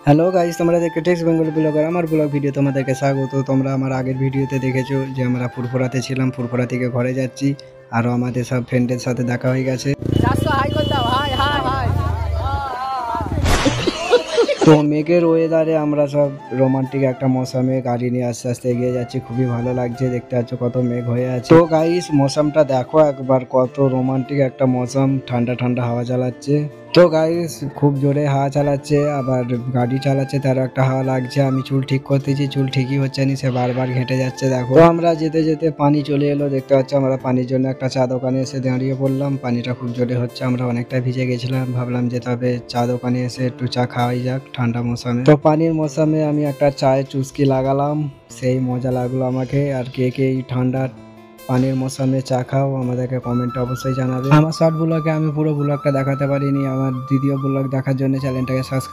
Hello guys, তোমরা দেখছো text Bengali blogger. আমার ব্লগ ভিডিও তোমাদেরকে স্বাগত। তোমরা আমার আগের ভিডিওতে দেখেছো যে আমরা ফুরফুরাতে ছিলাম, ফুরফুরা থেকে ঘরে যাচ্ছি। আরও আমাদের সব ফ্রেন্ডের সাথে দেখা হয়ে গেছে। তো মেঘের ওয়েদারে আমরা সব রোমান্টিক একটা মৌসুমে গাড়ি নিয়ে আস্তে আস্তে এগিয়ে যাচ্ছি। খুবই ভালো লাগছে, দেখতে পাচ্ছ কত মেঘ হয়ে আছে। তো গাইস, মৌসুমটা দেখো একবার, কত রোমান্টিক একটা মৌসুম, ঠান্ডা ঠান্ডা হাওয়া চালাচ্ছে। তো গাইস, খুব জোরে হাওয়া চালাচ্ছে, আবার গাড়ি চালাচ্ছে তারও একটা হাওয়া লাগছে। আমি চুল ঠিক করতেছি, চুল ঠিকই হচ্ছে না, সে বারবার ঘেঁটে যাচ্ছে। দেখো, তো আমরা যেতে যেতে পানি চলে এলো, দেখতে পাচ্ছ। আমরা পানির জন্য একটা চা দোকানে এসে দাঁড়িয়ে পড়লাম। পানিটা খুব জোরে হচ্ছে, আমরা অনেকটা ভিজে গেছিলাম। ভাবলাম যে তবে চা দোকানে এসে একটু চা খাওয়াই যাক ঠান্ডা মৌসুমে। তো পানির মৌসুমে আমি একটা চায়ে চুস্কি লাগালাম, সেই মজা লাগলো আমাকে। আর কে কে এই ঠান্ডা পানির মৌসুমে চা খাও আমাদেরকে কমেন্টে অবশ্যই জানাবে। আমার শর্ট ব্লগে আমি পুরো ব্লগটা দেখাতে পারিনি। আমার দ্বিতীয় ব্লগ দেখার জন্য চ্যানেলটাকে সাবস্ক্রাইব